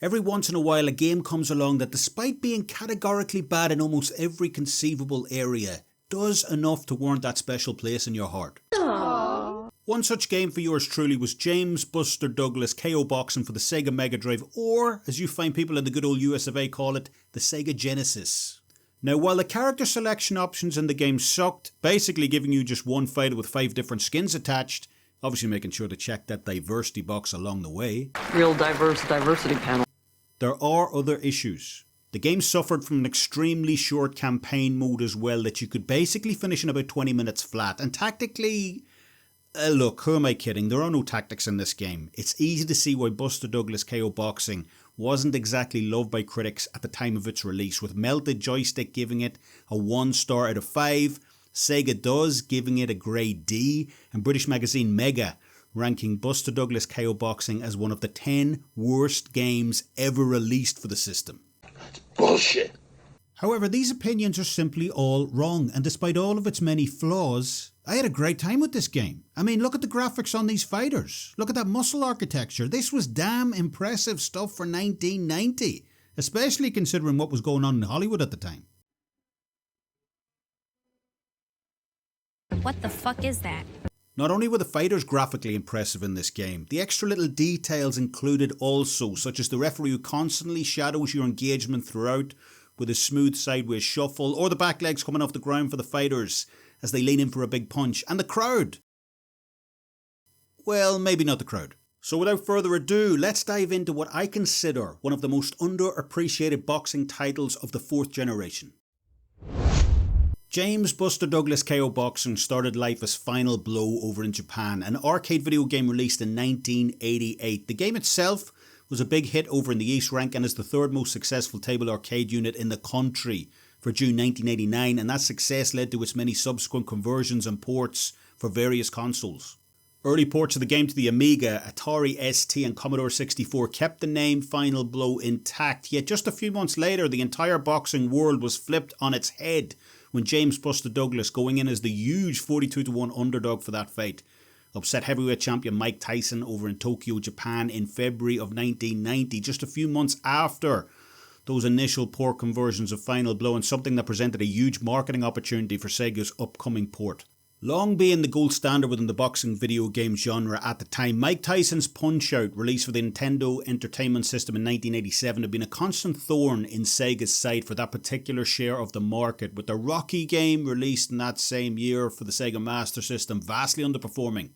Every once in a while a game comes along that, despite being categorically bad in almost every conceivable area, does enough to warrant that special place in your heart. Aww. One such game for yours truly was James Buster Douglas KO Boxing for the Sega Mega Drive, or as you fine people in the good old US of A call it, the Sega Genesis. Now, while the character selection options in the game sucked, basically giving you just one fighter with 5 different skins attached, obviously making sure to check that diversity box along the way. Real diversity panel. There are other issues. The game suffered from an extremely short campaign mode as well that you could basically finish in about 20 minutes flat. And tactically, look, who am I kidding? There are no tactics in this game. It's easy to see why Buster Douglas KO Boxing wasn't exactly loved by critics at the time of its release, with Melted Joystick giving it a 1 star out of 5, Sega Does giving it a grade D, and British magazine Mega ranking Buster Douglas KO Boxing as one of the 10 worst games ever released for the system. That's bullshit. However, these opinions are simply all wrong, and despite all of its many flaws, I had a great time with this game. I mean, look at the graphics on these fighters. Look at that muscle architecture. This was damn impressive stuff for 1990, especially considering what was going on in Hollywood at the time. What the fuck is that? Not only were the fighters graphically impressive in this game, the extra little details included also, such as the referee who constantly shadows your engagement throughout with a smooth sideways shuffle, or the back legs coming off the ground for the fighters as they lean in for a big punch, and the crowd. Well, maybe not the crowd. So without further ado, let's dive into what I consider one of the most underappreciated boxing titles of the 4th generation. James Buster Douglas KO Boxing started life as Final Blow over in Japan, an arcade video game released in 1988. The game itself was a big hit over in the East, ranking as the 3rd most successful table arcade unit in the country for June 1989, and that success led to its many subsequent conversions and ports for various consoles. Early ports of the game to the Amiga, Atari ST and Commodore 64 kept the name Final Blow intact, yet just a few months later the entire boxing world was flipped on its head when James Buster Douglas, going in as the huge 42-1 underdog for that fight, upset heavyweight champion Mike Tyson over in Tokyo, Japan in February of 1990, just a few months after those initial port conversions of Final Blow, and something that presented a huge marketing opportunity for Sega's upcoming port. Long being the gold standard within the boxing video game genre at the time, Mike Tyson's Punch-Out!, released for the Nintendo Entertainment System in 1987, had been a constant thorn in Sega's side for that particular share of the market, with the Rocky game released in that same year for the Sega Master System vastly underperforming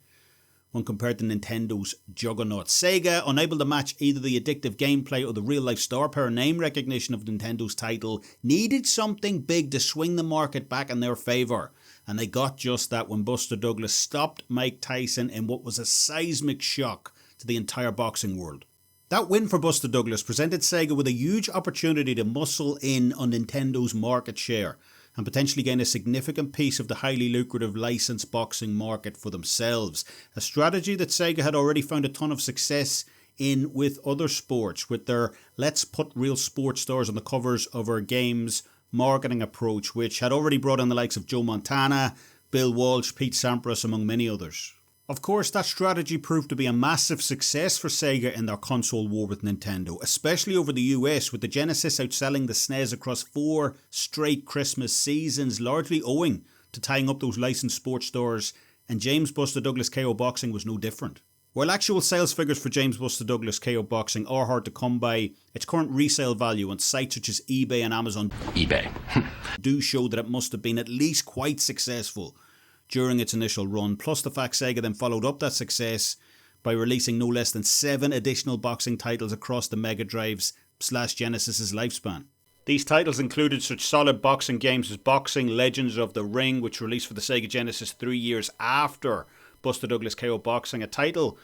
when compared to Nintendo's juggernaut. Sega, unable to match either the addictive gameplay or the real-life star power name recognition of Nintendo's title, needed something big to swing the market back in their favour. And they got just that when Buster Douglas stopped Mike Tyson in what was a seismic shock to the entire boxing world. That win for Buster Douglas presented Sega with a huge opportunity to muscle in on Nintendo's market share and potentially gain a significant piece of the highly lucrative licensed boxing market for themselves. A strategy that Sega had already found a ton of success in with other sports, with their "let's put real sports stars on the covers of our games" marketing approach, which had already brought in the likes of Joe Montana, Bill Walsh, Pete Sampras, among many others. Of course, that strategy proved to be a massive success for Sega in their console war with Nintendo, especially over the US, with the Genesis outselling the SNES across 4 straight Christmas seasons, largely owing to tying up those licensed sports stores, and James Buster Douglas KO Boxing was no different. While actual sales figures for James Buster Douglas KO Boxing are hard to come by, its current resale value on sites such as eBay and Amazon do show that it must have been at least quite successful during its initial run, plus the fact Sega then followed up that success by releasing no less than 7 additional boxing titles across the Mega Drive's / Genesis's lifespan. These titles included such solid boxing games as Boxing Legends of the Ring, which released for the Sega Genesis 3 years after Buster Douglas KO Boxing, a title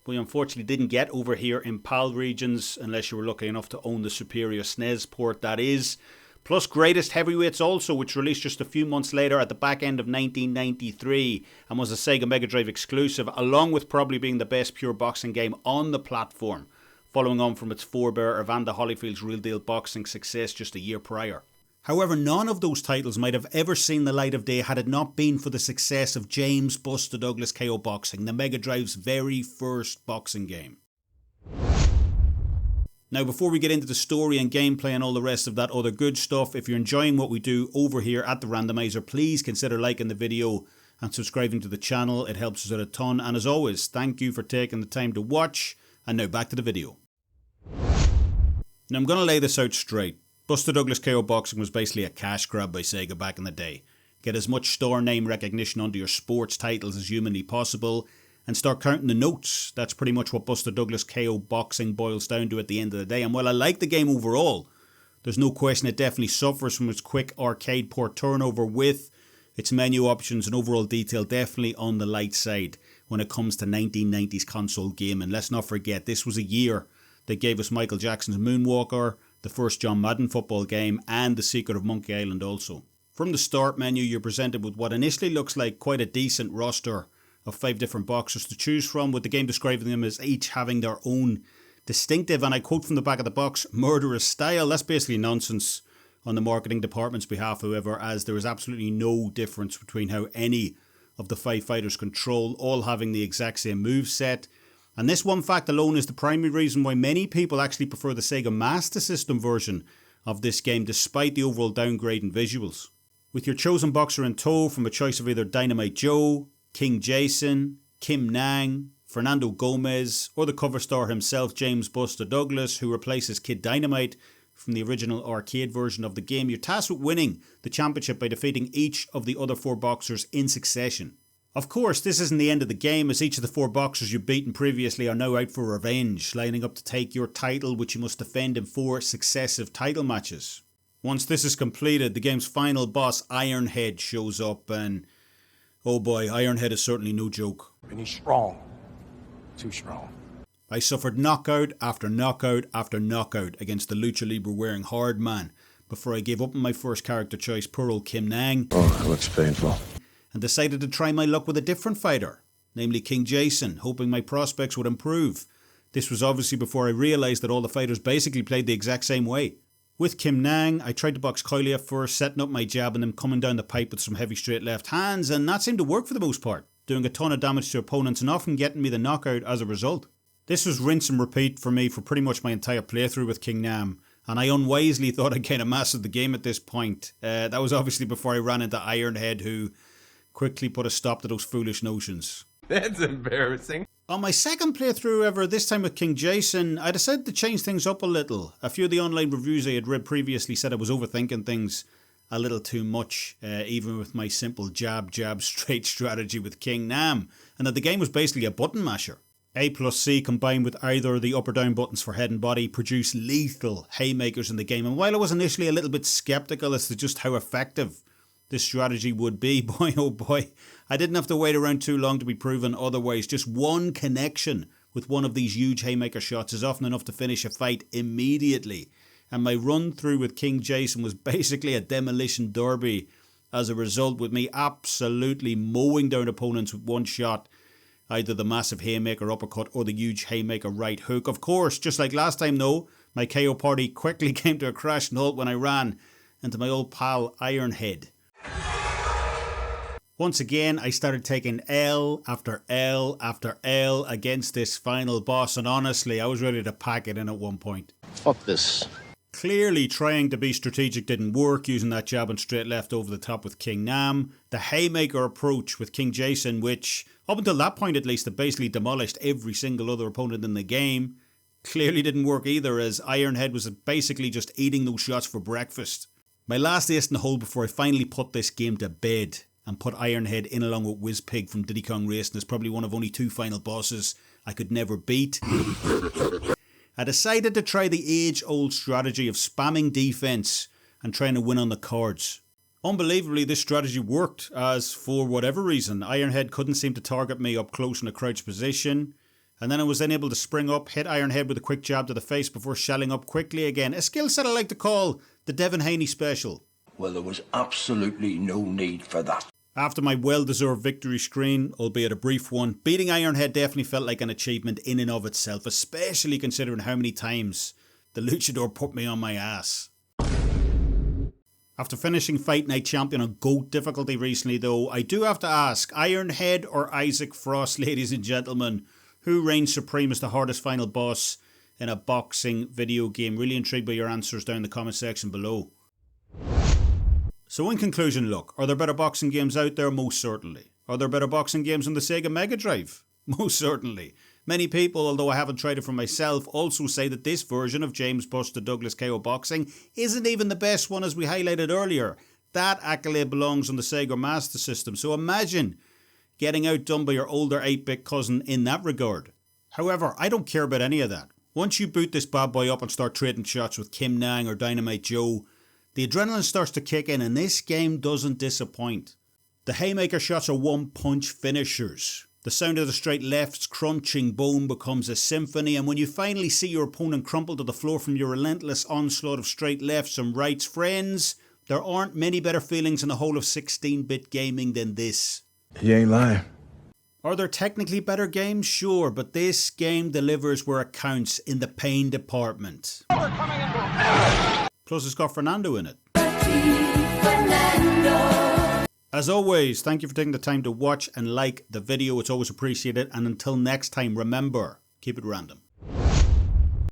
we unfortunately didn't get over here in PAL regions unless you were lucky enough to own the superior SNES port, that is. Plus Greatest Heavyweights also, which released just a few months later at the back end of 1993 and was a Sega Mega Drive exclusive, along with probably being the best pure boxing game on the platform, following on from its forebear Evander Holyfield's Real Deal Boxing success just a year prior. However, none of those titles might have ever seen the light of day had it not been for the success of James Buster Douglas KO Boxing, the Mega Drive's very first boxing game. Now, before we get into the story and gameplay and all the rest of that other good stuff, if you're enjoying what we do over here at the Randomizer, please consider liking the video and subscribing to the channel. It helps us out a ton. And as always, thank you for taking the time to watch. And now back to the video. Now, I'm going to lay this out straight. Buster Douglas KO Boxing was basically a cash grab by Sega back in the day. Get as much store name recognition onto your sports titles as humanly possible and start counting the notes. That's pretty much what Buster Douglas KO Boxing boils down to at the end of the day. And while I like the game overall, there's no question it definitely suffers from its quick arcade port turnover, with its menu options and overall detail definitely on the light side when it comes to 1990s console gaming. Let's not forget, this was a year that gave us Michael Jackson's Moonwalker, the first John Madden football game, and The Secret of Monkey Island also. From the start menu, you're presented with what initially looks like quite a decent roster of 5 different boxers to choose from, with the game describing them as each having their own distinctive, and I quote from the back of the box, murderous style. That's basically nonsense on the marketing department's behalf, however, as there is absolutely no difference between how any of the 5 fighters control, all having the exact same moveset. And this one fact alone is the primary reason why many people actually prefer the Sega Master System version of this game, despite the overall downgrade in visuals. With your chosen boxer in tow from a choice of either Dynamite Joe, King Jason, Kim Nang, Fernando Gomez, or the cover star himself, James Buster Douglas, who replaces Kid Dynamite from the original arcade version of the game, you're tasked with winning the championship by defeating each of the other 4 boxers in succession. Of course, this isn't the end of the game, as each of the 4 boxers you've beaten previously are now out for revenge, lining up to take your title, which you must defend in 4 successive title matches. Once this is completed, the game's final boss, Ironhead, shows up, and oh boy, Ironhead is certainly no joke. And he's strong. Too strong. I suffered knockout after knockout after knockout against the Lucha Libre wearing hard man before I gave up on my first character choice, poor old Kim Nang. Oh, that looks painful. And decided to try my luck with a different fighter, namely King Jason, hoping my prospects would improve. This was obviously before I realised that all the fighters basically played the exact same way. With Kim Nang, I tried to box Kylie at first, setting up my jab and then coming down the pipe with some heavy straight left hands, and that seemed to work for the most part, doing a ton of damage to opponents and often getting me the knockout as a result. This was rinse and repeat for me for pretty much my entire playthrough with King Nam, and I unwisely thought I'd kind of mastered the game at this point. That was obviously before I ran into Ironhead, who quickly put a stop to those foolish notions. That's embarrassing. On my second playthrough ever, this time with King Jason, I decided to change things up a little. A few of the online reviews I had read previously said I was overthinking things a little too much, even with my simple jab, straight strategy with King Nam, and that the game was basically a button masher. A plus C combined with either the up or down buttons for head and body produce lethal haymakers in the game, and while I was initially a little bit sceptical as to just how effective this strategy would be, boy oh boy, I didn't have to wait around too long to be proven otherwise. Just one connection with one of these huge haymaker shots is often enough to finish a fight immediately, and my run through with King Jason was basically a demolition derby as a result, with me absolutely mowing down opponents with one shot, either the massive haymaker uppercut or the huge haymaker right hook. Of course, just like last time though, my KO party quickly came to a crashing halt when I ran into my old pal Ironhead. Once again, I started taking L after L after L against this final boss, and honestly, I was ready to pack it in at one point. Fuck this. Clearly, trying to be strategic didn't work, using that jab and straight left over the top with King Nam. The haymaker approach with King Jason, which, up until that point at least, had basically demolished every single other opponent in the game, clearly didn't work either, as Ironhead was basically just eating those shots for breakfast. My last ace in the hole before I finally put this game to bed and put Ironhead in along with Whizpig from Diddy Kong Racing as probably one of only 2 final bosses I could never beat. I decided to try the age-old strategy of spamming defense and trying to win on the cards. Unbelievably, this strategy worked, as for whatever reason, Ironhead couldn't seem to target me up close in a crouch position, and then I was then able to spring up, hit Ironhead with a quick jab to the face before shelling up quickly again, a skill set I like to call the Devin Haney special. Well, there was absolutely no need for that. After my well-deserved victory screen, albeit a brief one, beating Ironhead definitely felt like an achievement in and of itself, especially considering how many times the luchador put me on my ass. After finishing Fight Night Champion on GOAT difficulty recently though, I do have to ask, Ironhead or Isaac Frost, ladies and gentlemen, who reigns supreme as the hardest final boss in a boxing video game. Really intrigued by your answers down in the comment section below. So in conclusion, look, are there better boxing games out there? Most certainly. Are there better boxing games on the Sega Mega Drive? Most certainly. Many people, although I haven't tried it for myself, also say that this version of James Buster Douglas KO Boxing isn't even the best one, as we highlighted earlier. That accolade belongs on the Sega Master System, so imagine getting outdone by your older 8-bit cousin in that regard. However, I don't care about any of that. Once you boot this bad boy up and start trading shots with Kim Nang or Dynamite Joe, the adrenaline starts to kick in and this game doesn't disappoint. The haymaker shots are one-punch finishers. The sound of the straight left's crunching bone becomes a symphony, and when you finally see your opponent crumple to the floor from your relentless onslaught of straight lefts and rights, friends, there aren't many better feelings in the whole of 16-bit gaming than this. You ain't lying. Are there technically better games? Sure, but this game delivers where it counts, in the pain department. Plus it's got Fernando in it. As always, thank you for taking the time to watch and like the video. It's always appreciated. And until next time, remember, keep it random.